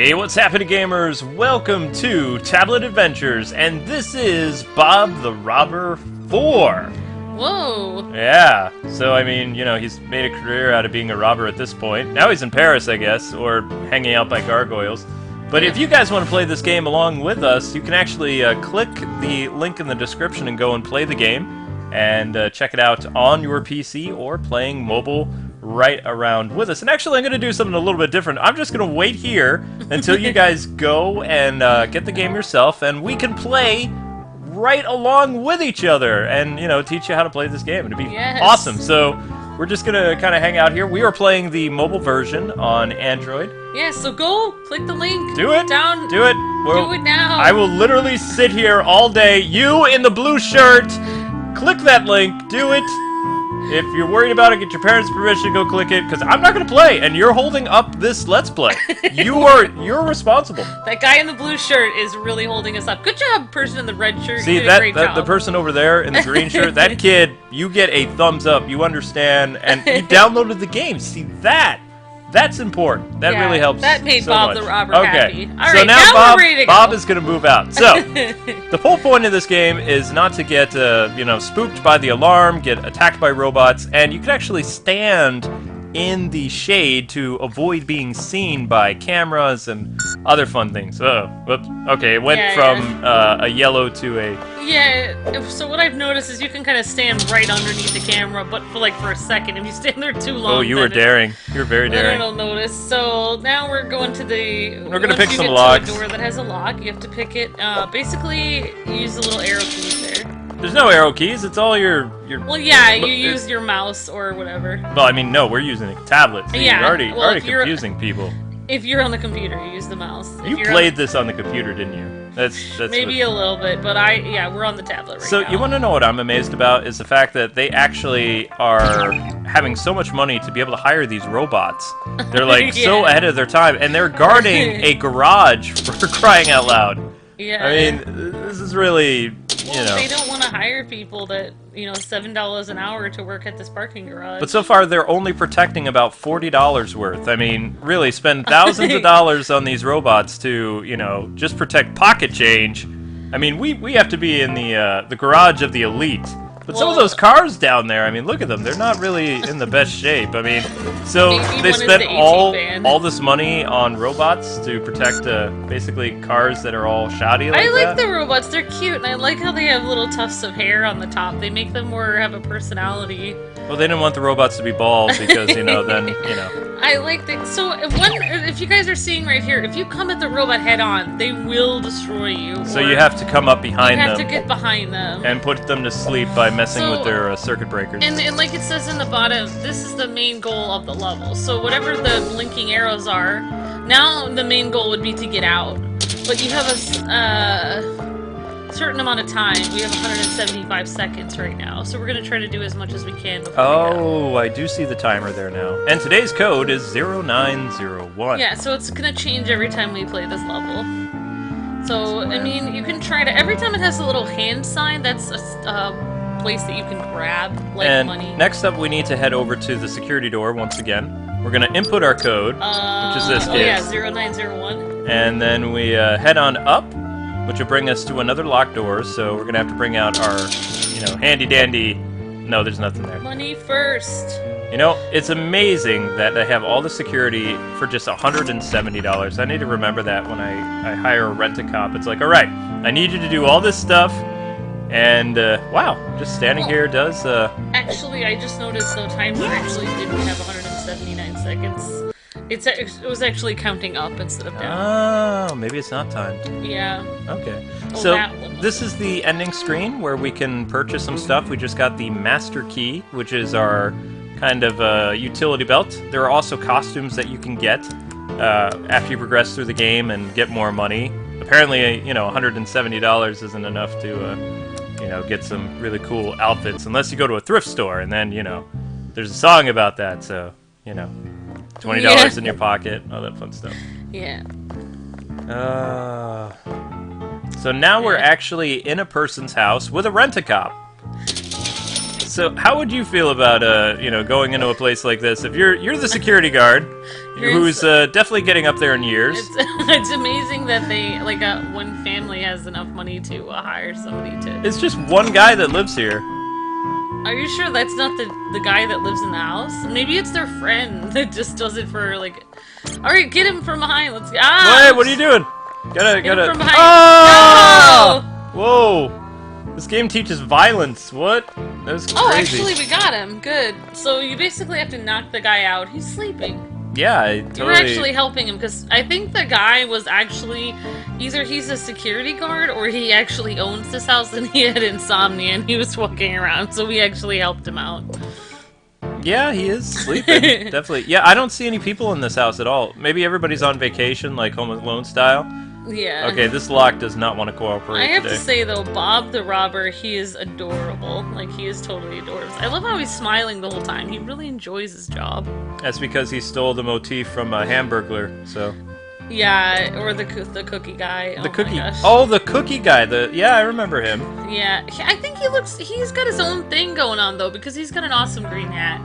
Hey, what's happening, gamers? Welcome to Tablet Adventures, and this is Bob the Robber 4. Whoa. Yeah, so I mean, you know, he's made a career out of being a robber at this point. Now he's in Paris, I guess, or hanging out by gargoyles. But if you guys want to play this game along with us, you can actually click the link in the description and go and play the game, and check it out on your PC or playing mobile right around with us. And actually, I'm going to do something a little bit different. I'm just going to wait here until you guys go and get the game yourself, and we can play right along with each other and, you know, teach you how to play this game. It'd be awesome. So we're just going to kind of hang out here. We are playing the mobile version on Android. Yeah, so go click the link. Do it. Down. Do it. Do it now. I will literally sit here all day. You in the blue shirt, click that link. Do it. If you're worried about it, get your parents' permission, go click it, because I'm not going to play, and you're holding up this Let's Play. You're responsible. That guy in the blue shirt is really holding us up. Good job, person in the red shirt. See, you did a great job. The person over there in the green shirt, that kid, you get a thumbs up, you understand, and you downloaded the game. See, that's important. That really helps. That made so Bob much. the Robber happy. All so right, now we're ready to go. Bob is going to move out. So, the whole point of this game is not to get, you know, spooked by the alarm, get attacked by robots, and you can actually stand in the shade to avoid being seen by cameras and other fun things. Oh, whoops. Okay, it went from a yellow to a... Yeah, so what I've noticed is you can kind of stand right underneath the camera, but for a second. If you stand there too long... Oh, you were daring. You're very daring. Then it'll notice. So now we're going to the... We're going to pick some locks. locks. To a door that has a lock. You have to pick it. Basically, use the little arrow keys there. There's no arrow keys. It's all your... Well, yeah, you use your mouse or whatever. Well, I mean, no, we're using a tablet. So yeah. You're already confusing people. If you're on the computer, you use the mouse. You played this on the computer, didn't you? That's maybe a little bit, but we're on the tablet right now. So you want to know what I'm amazed about is the fact that they actually are having so much money to be able to hire these robots. They're like so ahead of their time, and they're guarding a garage for crying out loud. Yeah. I mean, this is really, you know. They don't want to hire people that, you know, $7 an hour to work at this parking garage. But so far, they're only protecting about $40 worth. I mean, really, spend thousands of dollars on these robots to, you know, just protect pocket change. I mean, we have to be in the garage of the elite. But some of those cars down there, I mean, look at them. They're not really in the best shape. I mean, so they spent all this money on robots to protect basically cars that are all shoddy like that. I like the robots. They're cute, and I like how they have little tufts of hair on the top. They make them more have a personality. Well, they didn't want the robots to be bald because, you know, then, you know. I like that. So, if you guys are seeing right here, if you come at the robot head on, they will destroy you. So you have to come up behind them. You have to get behind them. And put them to sleep by messing with their circuit breakers. And like it says in the bottom, this is the main goal of the level. So whatever the blinking arrows are, now the main goal would be to get out. But you have a certain amount of time. We have 175 seconds right now, so we're going to try to do as much as we can before we go. I do see the timer there now. And today's code is 0901. Yeah, so it's going to change every time we play this level. So, I mean, you can try to... Every time it has a little hand sign, that's a place that you can grab, like, money. And next up, we need to head over to the security door once again. We're going to input our code, which is this case. Oh, yeah, 0901. And then we head on up, which will bring us to another locked door, so we're going to have to bring out our, you know, handy-dandy... No, there's nothing there. Money first. You know, it's amazing that they have all the security for just $170. I need to remember that when I hire a rent-a-cop. It's like, all right, I need you to do all this stuff, and, wow, just standing here does... Actually, I just noticed the timer actually didn't have 179 seconds. It was actually counting up instead of down. Oh, maybe it's not timed. Yeah. Okay. Oh, So, this is the ending screen where we can purchase some stuff. We just got the Master Key, which is our kind of utility belt. There are also costumes that you can get after you progress through the game and get more money. Apparently, you know, $170 isn't enough to, you know, get some really cool outfits, unless you go to a thrift store, and then, you know, there's a song about that, so, you know, $20 in your pocket, all that fun stuff. Yeah. So now we're actually in a person's house with a rent-a-cop. So, how would you feel about you know, going into a place like this? If you're the security guard, who's definitely getting up there in years. It's amazing that they one family has enough money to hire somebody to. It's just one guy that lives here. Are you sure that's not the guy that lives in the house? Maybe it's their friend that just does it for like. All right, get him from behind. Let's. Wait, what are you doing? Gotta. Him from behind. Oh! No! Whoa! This game teaches violence. What? That was crazy. Oh, actually, we got him. Good. So you basically have to knock the guy out. He's sleeping. Yeah, I totally... You're actually helping him, because I think the guy was actually... Either he's a security guard, or he actually owns this house, and he had insomnia, and he was walking around, so we actually helped him out. Yeah, he is sleeping. Definitely. Yeah, I don't see any people in this house at all. Maybe everybody's on vacation, like Home Alone style. Yeah. Okay, this lock does not want to cooperate I have today. to say, though, Bob the Robber, he is adorable. Like, he is totally adorable. I love how he's smiling the whole time. He really enjoys his job. That's because he stole the motif from a Hamburglar, so... Yeah, or the cookie guy. The oh cookie... My gosh. Oh, the cookie guy. Yeah, I remember him. Yeah, I think he's got his own thing going on, though, because he's got an awesome green hat.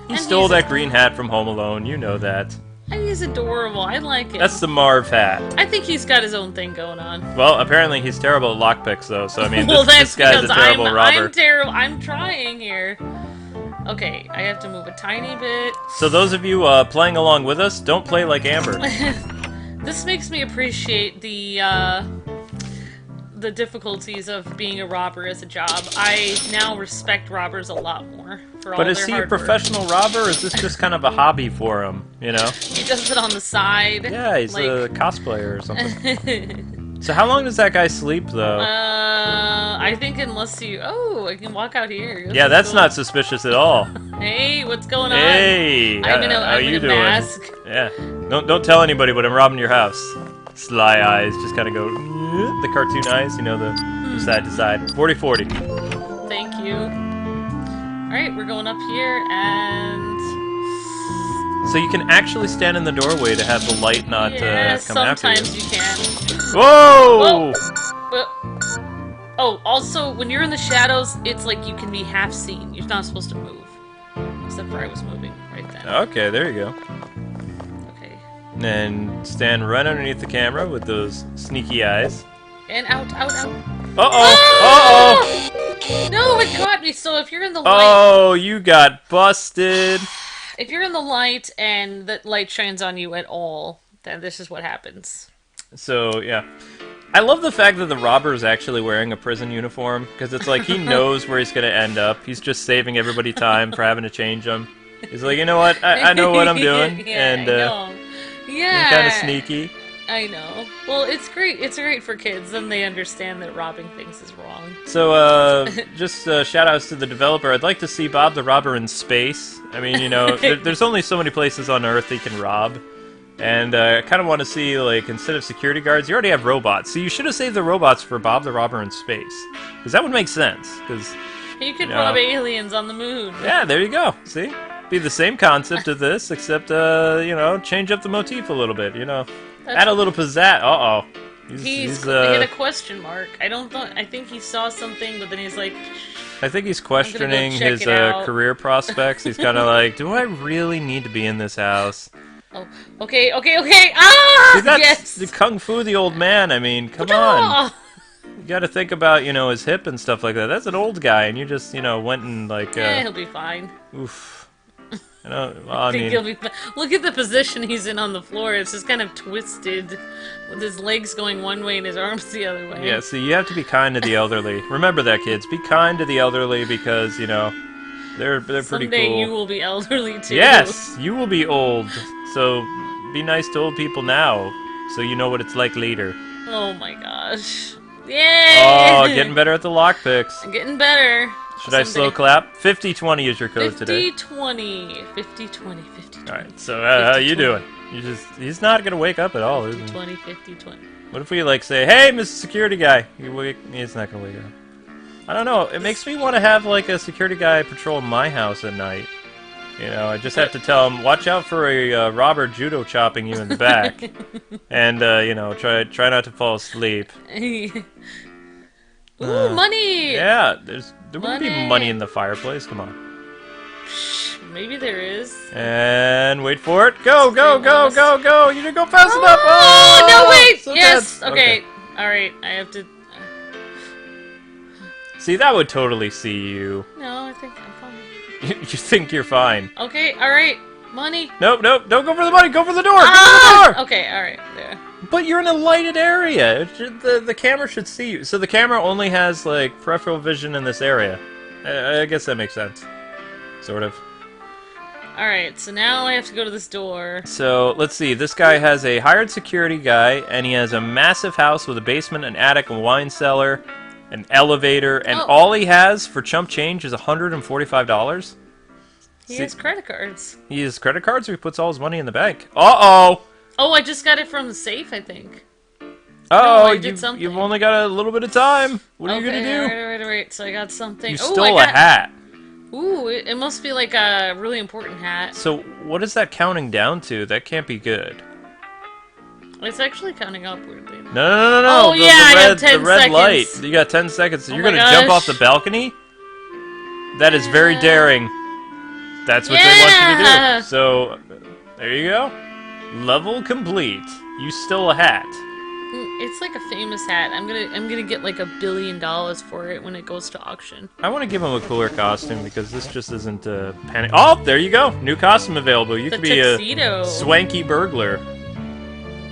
He stole that green hat from Home Alone, you know that. He's adorable. I like him. That's the Marv hat. I think he's got his own thing going on. Well, apparently he's terrible at lockpicks, though. So I mean, well, this guy's a terrible robber. I'm terrible. I'm trying here. Okay, I have to move a tiny bit. So those of you playing along with us, don't play like Amber. This makes me appreciate the difficulties of being a robber as a job. I now respect robbers a lot more for all their hard work. But is he a professional robber, or is this just kind of a hobby for him, you know? He does it on the side. Yeah, he's a cosplayer or something. So how long does that guy sleep, though? I think unless you... Oh, I can walk out here. Yeah, that's not suspicious at all. Hey, what's going on? Hey, I'm in a mask. Yeah, don't tell anybody, but I'm robbing your house. Sly eyes, just kind of go... The cartoon eyes, you know, the side to side. 40-40. Thank you. Alright, we're going up here, and... So you can actually stand in the doorway to have the light not come after you. Sometimes you can. Whoa! Oh, also, when you're in the shadows, it's like you can be half seen. You're not supposed to move. Except for I was moving right then. Okay, there you go. Okay. And stand right underneath the camera with those sneaky eyes. And out. Uh-oh! Uh-oh! No, it caught me, so if you're in the light... Oh, you got busted! If you're in the light and the light shines on you at all, then this is what happens. So, yeah. I love the fact that the robber is actually wearing a prison uniform, because it's like he knows where he's going to end up. He's just saving everybody time for having to change them. He's like, you know what? I know what I'm doing. Yeah, and I know. Yeah. kind of sneaky. I know. Well, it's great. It's great for kids. Then they understand that robbing things is wrong. So, just shout-outs to the developer. I'd like to see Bob the Robber in space. I mean, you know, there's only so many places on Earth he can rob. And I kind of want to see, like, instead of security guards, you already have robots. So you should have saved the robots for Bob the Robber in space. Because that would make sense. Because you could rob aliens on the moon. Yeah, there you go. See? Be the same concept of this, except, you know, change up the motif a little bit, you know. Add a little pizzazz. Uh-oh. He's hit a question mark. I think he saw something, but then he's like... I think he's questioning his career prospects. He's kind of like, do I really need to be in this house? Oh, okay. Ah! See, that's yes! the Kung Fu the old man. I mean, come on. You gotta think about, you know, his hip and stuff like that. That's an old guy, and you just, you know, went and, like... Yeah, he'll be fine. Oof. You know, well, I think he'll be fine. Look at the position he's in on the floor. It's just kind of twisted, with his legs going one way and his arms the other way. Yeah, see, you have to be kind to the elderly. Remember that, kids. Be kind to the elderly because, you know, they're pretty cool. Someday you will be elderly, too. Yes, you will be old. So be nice to old people now, so you know what it's like later. Oh my gosh. Yay! Oh, getting better at the lockpicks. I'm getting better. Should I slow clap? 50-20 is your code today. 50-20. 50-20. 50-20. Alright, so how you doing? He's not gonna wake up at all, is he? 20, 50-20. What if we, like, say, hey, Mr. Security Guy? He's not gonna wake up. I don't know. It makes me want to have, like, a security guy patrol my house at night. You know, I just have to tell him, watch out for a robber judo chopping you in the back. And, you know, try not to fall asleep. Ooh, money! Yeah, there wouldn't be Money. money in the fireplace. Come on. Maybe there is. And wait for it. Go, go, Stay go, lost. go, go. You didn't go fast enough. Oh, no, wait! So Yes! tense. Okay. Alright, I have to... See, that would totally see you. No, I think I'm fine. You think you're fine. Okay, alright. Money. Nope, nope. Don't go for the money. Go for the door. Ah! Go for the door. Okay, alright. There. But you're in a lighted area. The camera should see you. So the camera only has, like, peripheral vision in this area. I guess that makes sense. Sort of. Alright, so now I have to go to this door. So, let's see. This guy has a hired security guy, and he has a massive house with a basement, an attic, a wine cellar, an elevator, and Oh. all he has for chump change is $145. He has credit cards. He has credit cards, or he puts all his money in the bank. Uh-oh! Oh, I just got it from the safe, I think. Oh, I did something. you've only got a little bit of time. What are you Okay, gonna do? Alright. So I got something. You Oh, stole I a got... hat. Ooh, it must be like a really important hat. So, what is that counting down to? That can't be good. It's actually counting upwardly. No. Oh, yeah, I have 10 the red seconds. light. You got 10 seconds. So Oh you're my gonna jump off gosh. the balcony? That is very daring. That's what they want you to Yeah. do. So, there you go. Level complete. You stole a hat. It's like a famous hat. I'm gonna get like $1 billion for it when it goes to auction. I want to give him a cooler costume because this just isn't panic. Oh, there you go. New costume available. You The could be tuxedo. a swanky burglar.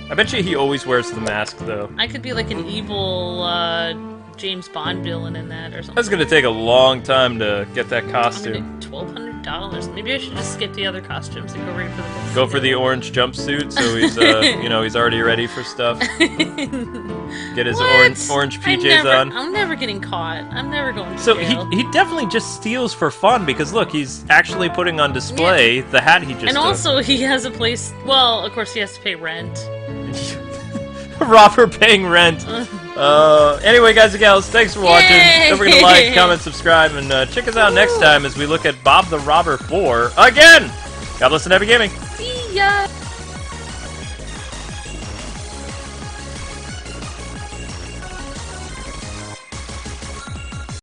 I bet you he always wears the mask, though. I could be like an evil James Bond villain in that or something. That's gonna take a long time to get that I'm costume. gonna $1,200. Maybe I should just skip the other costumes and go right for the tuxedo. Go for the orange jumpsuit, so he's he's already ready for stuff. Get his What? orange PJs on. I'm never getting caught. I'm never going to So jail. he definitely just steals for fun because look, he's actually putting on display the hat he just and took. also he has a place. Well, of course he has to pay rent. Robber paying rent. Anyway, guys and gals, thanks for watching. Yay! Don't forget to like, comment, subscribe, and check us out next time as we look at Bob the Robber 4 again. God bless and happy gaming. See ya.